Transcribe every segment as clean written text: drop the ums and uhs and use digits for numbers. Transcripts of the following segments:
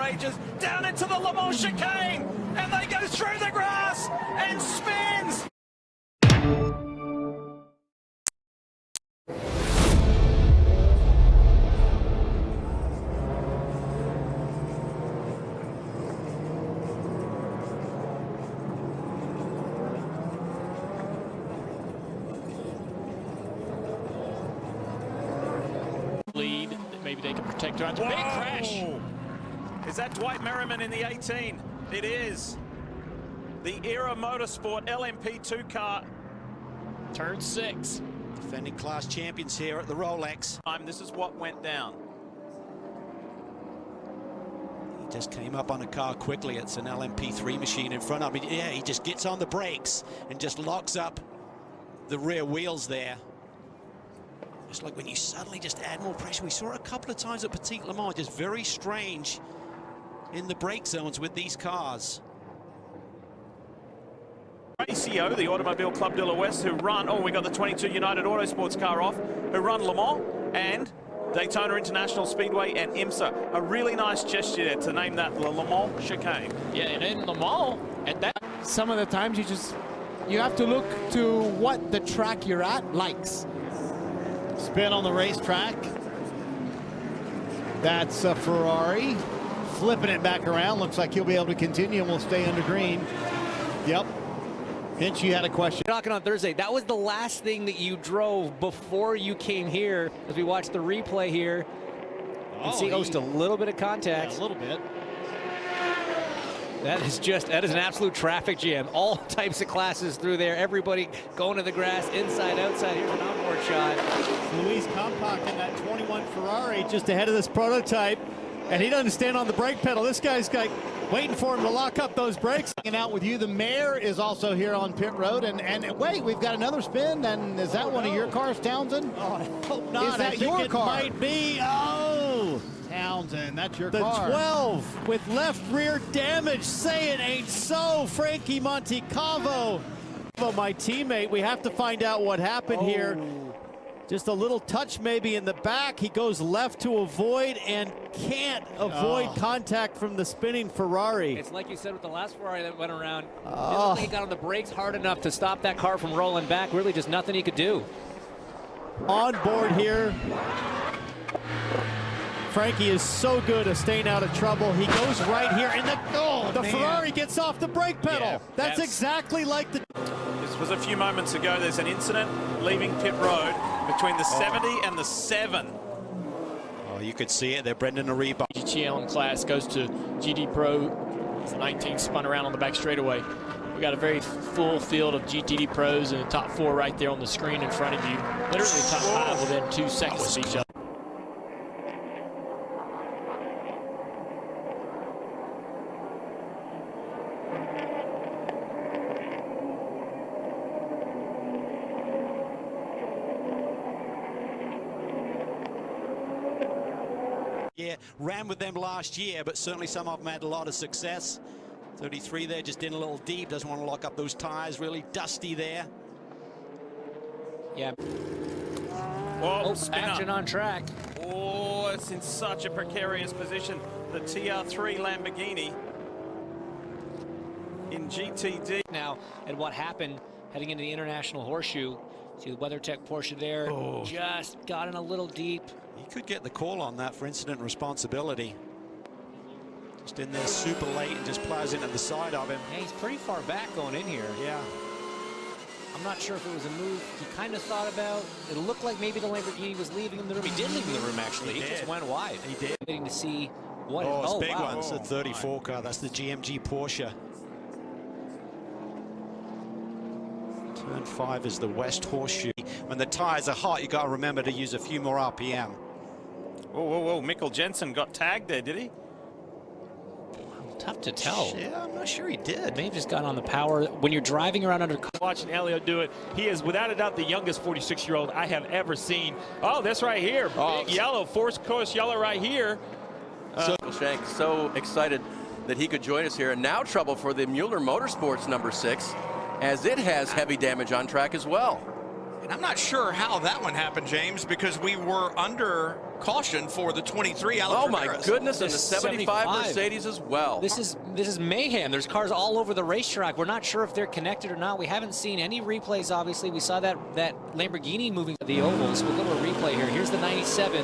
ages, down into the Le Mans chicane, and they go through the grass and spins. Lead, maybe they can protect her on the big crash. Is that Dwight Merriman in the 18? It is. The Era Motorsport LMP2 car. Turn 6. Defending class champions here at the Rolex. This is what went down. He just came up on a car quickly. It's an LMP3 machine in front of him. Yeah, he just gets on the brakes and just locks up the rear wheels there. It's like when you suddenly just add more pressure. We saw it a couple of times at Petit Le Mans, just very strange in the brake zones with these cars. ACO, the Automobile Club de l'Ouest, who run, we got the 22 United Autosports car off, who run Le Mans and Daytona International Speedway and IMSA. A really nice gesture there to name that the Le Mans chicane. Yeah, and in Le Mans, at that. Some of the times you have to look to what the track you're at likes. Spin on the racetrack. That's a Ferrari. Flipping it back around. Looks like he'll be able to continue and will stay under green. Yep. Hinch, you had a question. Talking on Thursday, that was the last thing that you drove before you came here, as we watch the replay here. And see just a little bit of contact. Yeah, a little bit. That is an absolute traffic jam. All types of classes through there. Everybody going to the grass, inside, outside. Here's an onboard shot. Luis Compact in that 21 Ferrari just ahead of this prototype, and he doesn't stand on the brake pedal. This guy's got waiting for him to lock up those brakes. Hanging out with you, the mayor is also here on pit road, and wait, we've got another spin. And is that one of your cars, Townsend? Oh, I hope not. Is that your car? Might be. Oh, Townsend, that's your car. The 12 with left rear damage. Say it ain't so, Frankie Montecalvo. My teammate, we have to find out what happened here. Just a little touch maybe in the back. He goes left to avoid and can't avoid contact from the spinning Ferrari. It's like you said with the last Ferrari that went around. Didn't think he got on the brakes hard enough to stop that car from rolling back. Really just nothing he could do. On board here. Frankie is so good at staying out of trouble. He goes right here, and the Ferrari gets off the brake pedal. Yeah, that's exactly like the... This was a few moments ago. There's an incident leaving pit road between the 70 and the 7. Oh, you could see it there. Brendan Ariba. GTL class goes to GT Pro. It's 19 spun around on the back straightaway. We got a very full field of GTD pros, and the top 4 right there on the screen in front of you. Literally top 5 within 2 seconds of each other. Yeah, ran with them last year, but certainly some of them had a lot of success. 33 there, just in a little deep, doesn't want to lock up those tires, really dusty there. Yeah. Spinner. Action on track. Oh, it's in such a precarious position. The TR3 Lamborghini in GTD. Now, and what happened heading into the International Horseshoe. See the WeatherTech Porsche there. Just got in a little deep. He could get the call on that for incident responsibility. Just in there super late and just plows into the side of him. Yeah, he's pretty far back going in here. Yeah. I'm not sure if it was a move he kind of thought about. It looked like maybe the Lamborghini was leaving him the room. He did leave him the room, actually. He just went wide. He did. Waiting to see what. It's a big one. It's a 34 car. That's the GMG Porsche. Turn 5 is the West Horseshoe. When the tires are hot, you got to remember to use a few more RPM. Whoa. Mikkel Jensen got tagged there, did he? Tough to tell. Yeah, I'm not sure he did. May have just got on the power. When you're driving around under... Watching Elio do it, he is without a doubt the youngest 46-year-old I have ever seen. Oh, this right here, big yellow, force course yellow right here. Shank so excited that he could join us here, and now trouble for the Mueller Motorsports number 6, as it has heavy damage on track as well. And I'm not sure how that one happened, James, because we were under caution for the 23 Alex Oh my Ramirez. goodness, and the 75 Mercedes as well. This is mayhem. There's cars all over the racetrack. We're not sure if they're connected or not. We haven't seen any replays, obviously. We saw that Lamborghini moving to the ovals. We'll go to a replay here. Here's the 97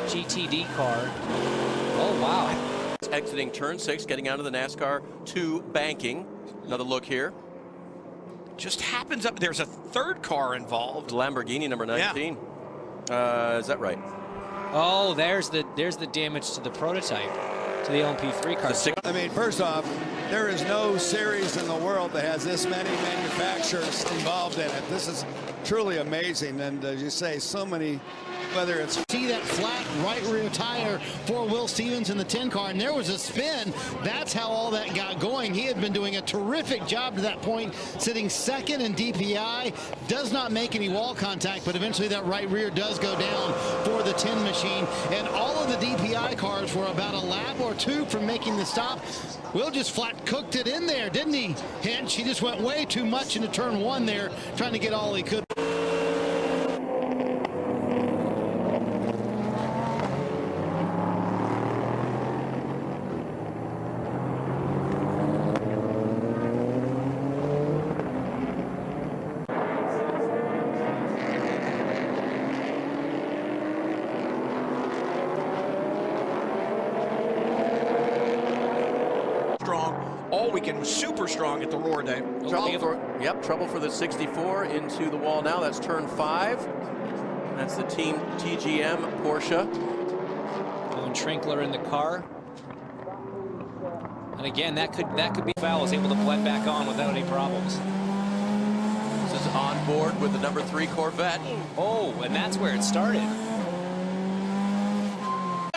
GTD car. Oh, wow. Exiting turn 6, getting out of the NASCAR 2 banking. Another look here. Just happens up. There's a third car involved. Lamborghini number 19. Yeah. Is that right? Oh, there's the damage to the prototype, to the LMP3 car. I mean, first off, there is no series in the world that has this many manufacturers involved in it. This is truly amazing, and as you say, so many. Whether it's see that flat right rear tire for Will Stevens in the 10 car, and there was a spin. That's how all that got going. He had been doing a terrific job to that point, sitting second in DPI, does not make any wall contact, but eventually that right rear does go down for the 10 machine, and all of the DPI cars were about a lap or two from making the stop. Will just flat cooked it in there, didn't he, Hinch? He just went way too much into turn 1 there, trying to get all he could. All weekend was super strong at the Roar Day. Trouble for the 64 into the wall now. That's turn 5. That's the team TGM Porsche. Owen Trinkler in the car. And again, that could be foul. Was able to blend back on without any problems. This is on board with the number 3 Corvette. Oh, and that's where it started.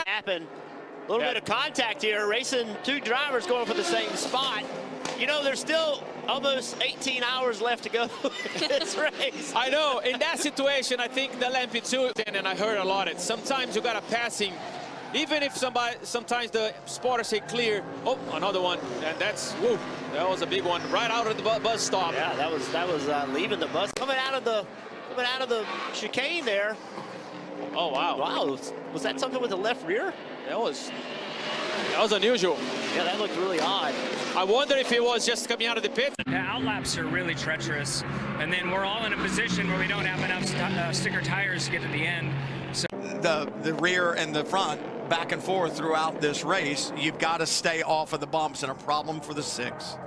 Happened. A little bit of contact here, racing 2 drivers going for the same spot. You know, there's still almost 18 hours left to go in this race. I know. In that situation, I think the LMP2, and I heard a lot. Sometimes you got a passing, even if sometimes the spotter say clear. Oh, another one, and that's whoa. That was a big one right out of the bus stop. Yeah, that was leaving the bus, coming out of the chicane there. Oh wow! Wow, was that something with the left rear? That was unusual. Yeah, that looked really odd. I wonder if it was just coming out of the pit. Yeah, outlaps are really treacherous, and then we're all in a position where we don't have enough sticker tires to get to the end. So the rear and the front back and forth throughout this race, you've got to stay off of the bumps, and a problem for the 6.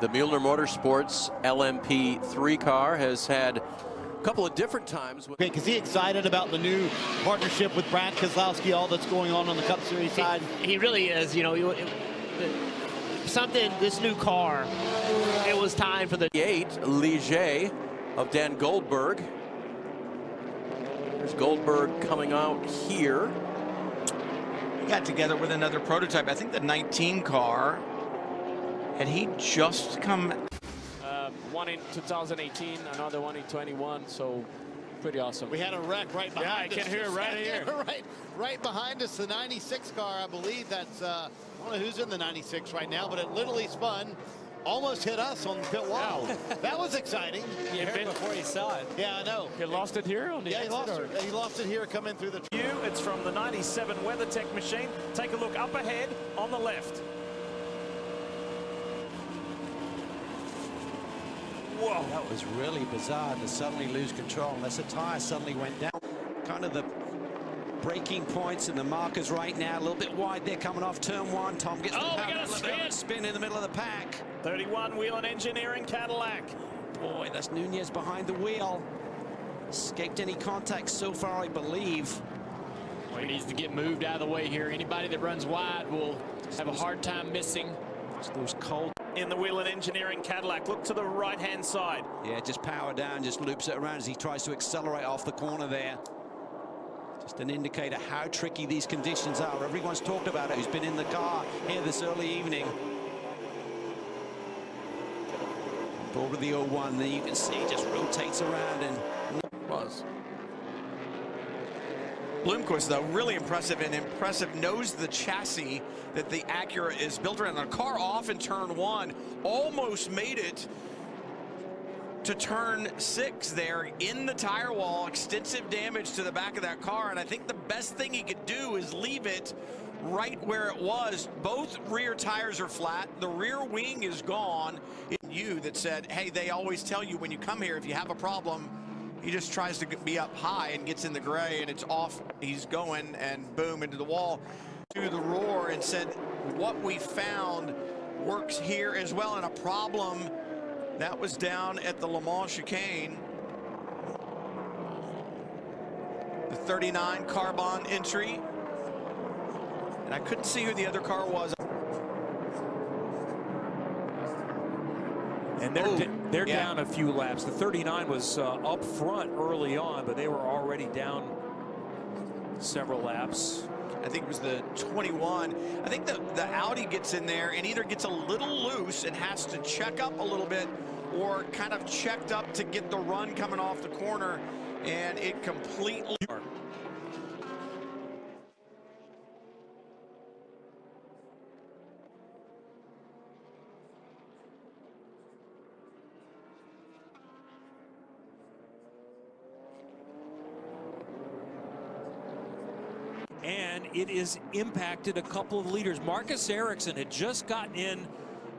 The Mueller Motorsports LMP3 car has had a couple of different times. Okay, is he excited about the new partnership with Brad Keselowski, all that's going on the Cup Series side? He really is. You know, this new car, it was time for the 8 Ligier of Dan Goldberg. There's Goldberg coming out here. He got together with another prototype. I think the 19 car. Had he just come? One in 2018, another one in 21, so pretty awesome. We had a wreck right behind us. Yeah, I can hear it right here. right behind us, the 96 car, I believe that's, I don't know who's in the 96 right now, but it literally spun, almost hit us on the pit wall. That was exciting. You heard before you saw it. Yeah, I know. He lost it here on the he lost it here coming through the... It's from the 97 WeatherTech machine. Take a look up ahead on the left. Whoa, that was really bizarre to suddenly lose control unless the tire suddenly went down. Kind of the braking points and the markers right now, a little bit wide there coming off turn 1. Tom gets the power spin in the middle of the pack. 31 Wheel and Engineering Cadillac. Boy, that's Nunez behind the wheel. Escaped any contact so far, I believe. Well, he needs to get moved out of the way here. Anybody that runs wide will have a hard time missing. Just those cold. In the Wheel and Engineering Cadillac, look to the right-hand side. Yeah, just power down, just loops it around as he tries to accelerate off the corner there. Just an indicator how tricky these conditions are. Everyone's talked about it who's been in the car here this early evening. Over the 01, there you can see it just rotates around and Was. Bloomquist, though, really impressive knows the chassis that the Acura is built around. The car off in turn 1, almost made it to turn 6 there in the tire wall, extensive damage to the back of that car, and I think the best thing he could do is leave it right where it was. Both rear tires are flat, the rear wing is gone. You that said, hey, they always tell you when you come here, if you have a problem, he just tries to be up high and gets in the gray, and it's off. He's going, and boom, into the wall. To the roar, and said, what we found works here as well, and a problem that was down at the Le Mans chicane. The 39 Carbon entry, and I couldn't see who the other car was. And they're down a few laps. The 39 was up front early on, but they were already down several laps. I think it was the 21. I think the Audi gets in there and either gets a little loose and has to check up a little bit, or kind of checked up to get the run coming off the corner, and it completely... And it has impacted a couple of leaders. Marcus Ericsson had just gotten in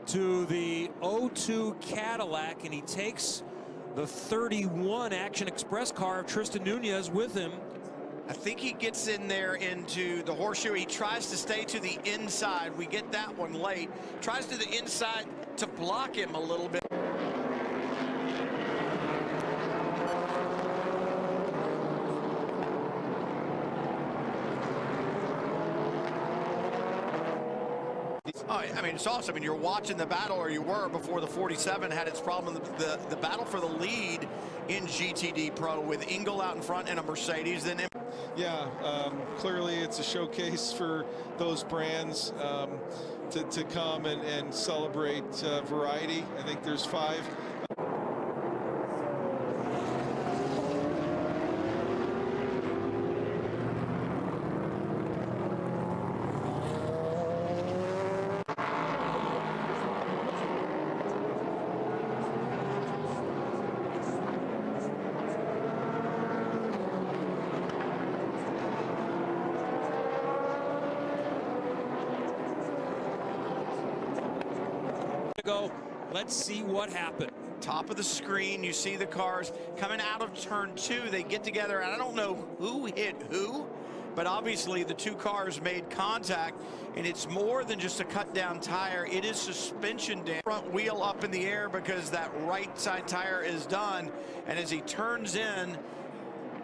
to the 02 Cadillac, and he takes the 31 Action Express car of Tristan Nunez with him. I think he gets in there into the horseshoe. He tries to stay to the inside. We get that one late. Tries to the inside to block him a little bit. Oh, I mean, it's awesome. I mean, you're watching the battle, or you were before the 47 had its problem. The battle for the lead in GTD Pro with Engel out in front and a Mercedes. Then, yeah, clearly it's a showcase for those brands to come and celebrate variety. I think there's 5. Let's see what happened. Top of the screen, you see the cars coming out of turn 2. They get together, and I don't know who hit who, but obviously the 2 cars made contact, and it's more than just a cut down tire. It is suspension damage. Front wheel up in the air because that right side tire is done, and as he turns in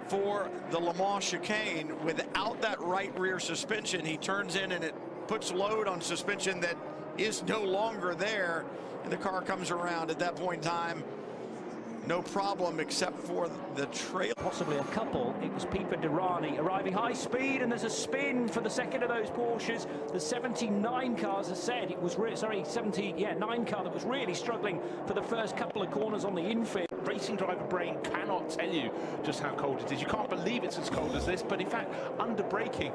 for the Le Mans chicane without that right rear suspension, he turns in and it puts load on suspension that is no longer there, and the car comes around at that point in time. No problem except for the trail. Possibly a couple. It was Pipa Durrani arriving high speed, and there's a spin for the second of those Porsches. The 79 car, as I said, it was 79 car that was really struggling for the first couple of corners on the infield. Racing driver brain cannot tell you just how cold it is. You can't believe it's as cold as this, but in fact, under braking,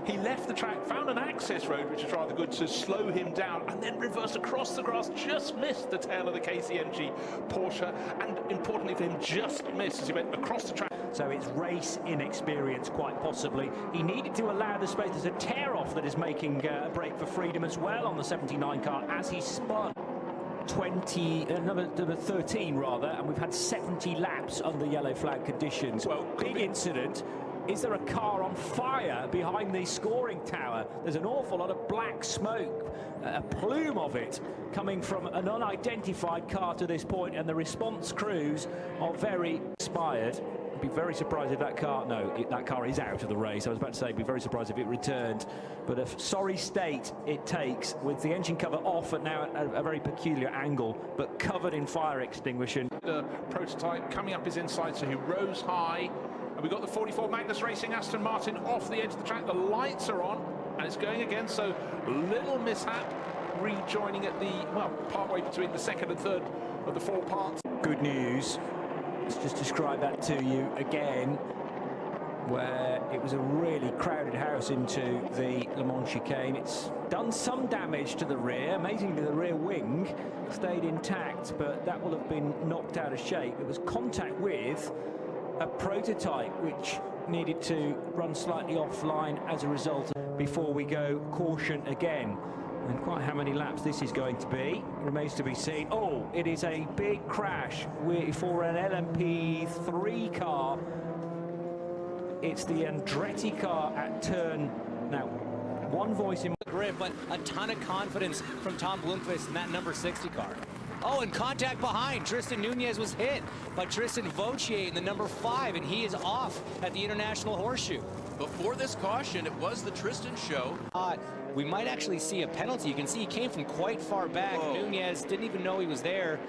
he left the track, found an access road, which is rather good to slow him down, and then reversed across the grass, just missed the tail of the KCMG Porsche, and importantly for him, just missed as he went across the track. So it's race inexperience, quite possibly. He needed to allow the space. There's a tear off that is making a break for freedom as well on the 79 car as he spun. Number 13 rather, and we've had 70 laps under yellow flag conditions. Well, big incident. Is there a car on fire behind the scoring tower? There's an awful lot of black smoke, a plume of it, coming from an unidentified car to this point, and the response crews are very inspired. I'd be very surprised if that car, that car is out of the race. I was about to say, be very surprised if it returned. But a sorry state it takes, with the engine cover off and now at a very peculiar angle, but covered in fire extinguisher. The prototype coming up his inside, so he rose high. And we've got the 44 Magnus Racing Aston Martin off the edge of the track. The lights are on, and it's going again, so little mishap. Rejoining at the, well, partway between the second and third of the 4 parts. Good news. Let's just describe that to you again. where it was a really crowded house into the Le Mans chicane. It's done some damage to the rear. Amazingly, the rear wing stayed intact, but that will have been knocked out of shape. It was contact with a prototype which needed to run slightly offline as a result before we go caution again. And quite how many laps this is going to be remains to be seen. Oh, it is a big crash for an LMP3 car. It's the Andretti car at turn. Now, one voice in the grip, but a ton of confidence from Tom Blomqvist in that number 60 car. Oh, and contact behind. Tristan Nunez was hit by Tristan Vautier in the number 5, and he is off at the International Horseshoe. Before this caution, it was the Tristan show. We might actually see a penalty. You can see he came from quite far back. Whoa. Nunez didn't even know he was there.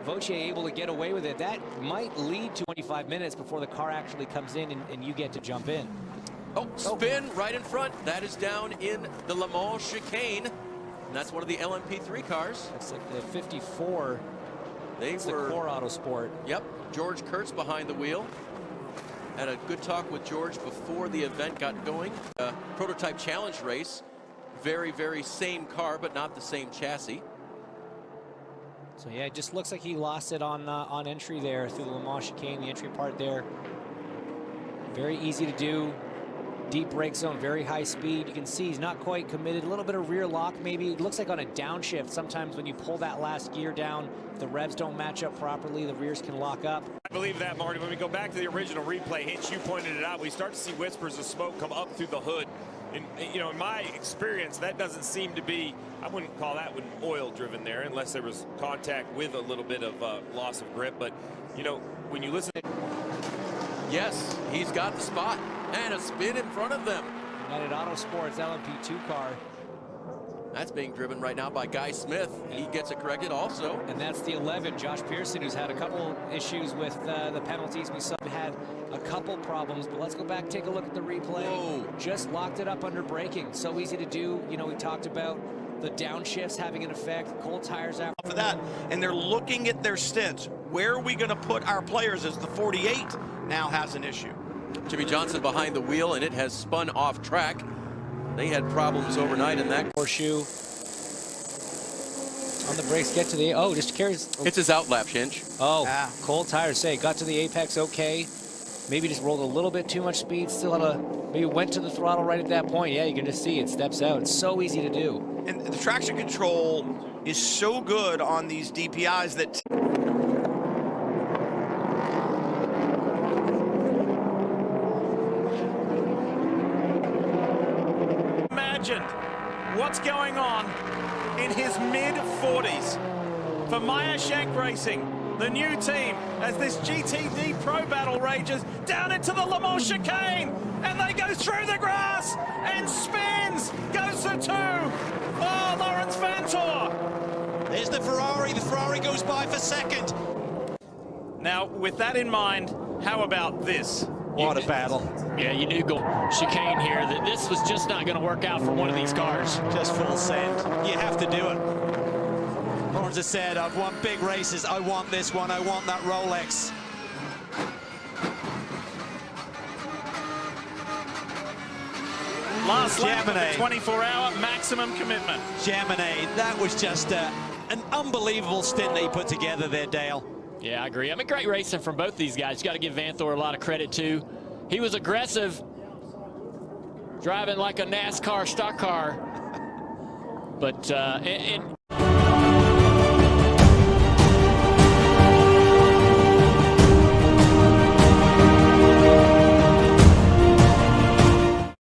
Vautier able to get away with it. That might lead to 25 minutes before the car actually comes in and you get to jump in. Oh, spin right in front. That is down in the Le Mans chicane. And that's one of the LMP3 cars. It's like the 54. It's the Core Autosport. Yep. George Kurtz behind the wheel. Had a good talk with George before the event got going. Prototype challenge race. Very, very same car, but not the same chassis. So yeah, it just looks like he lost it on entry there through the Le Mans chicane, the entry part there. Very easy to do. Deep brake zone, very high speed. You can see he's not quite committed. A little bit of rear lock maybe. It looks like on a downshift, sometimes when you pull that last gear down, if the revs don't match up properly, the rears can lock up. I believe that, Marty. When we go back to the original replay, Hitch, you pointed it out, we start to see whispers of smoke come up through the hood. And, you know, in my experience, that doesn't seem to be, I wouldn't call that one oil driven there unless there was contact with a little bit of loss of grip. But, you know, when you listen. Yes, he's got the spot and a spin in front of them. United Autosports LMP2 car. That's being driven right now by Guy Smith. He gets it corrected also. And that's the 11, Josh Pearson, who's had a couple issues with the penalties. We saw had a couple problems, but let's go back, take a look at the replay. Whoa. Just locked it up under braking. So easy to do. You know, we talked about the downshifts having an effect, cold tires out. For that, and they're looking at their stints. Where are we going to put our players as the 48 now has an issue? Jimmy Johnson behind the wheel, and it has spun off track. They had problems overnight in that. Horseshoe on the brakes, get to the, oh, just carries. It's his outlap, Hinch. Oh, cold tires, say, got to the apex okay. Maybe just rolled a little bit too much speed, still had maybe went to the throttle right at that point. Yeah, you can just see it steps out. It's so easy to do. And the traction control is so good on these DPIs that what's going on in his mid-40s for Meyer Shank Racing, the new team, as this GTD Pro battle rages down into the Le Mans chicane, and they go through the grass and spins, goes for 2. Oh, Lawrence Vantor. There's the Ferrari goes by for second. Now, with that in mind, how about this? What a battle. Yeah, you knew chicane here that this was just not going to work out for one of these cars. Just full send. You have to do it. Lawrence has said, I've won big races. I want this one. I want that Rolex. Last lap of the 24-hour maximum commitment. Gemini, that was just an unbelievable stint that he put together there, Dale. Yeah, I agree. I mean, great racing from both these guys. You got to give Vanthor a lot of credit, too. He was aggressive, driving like a NASCAR stock car. But,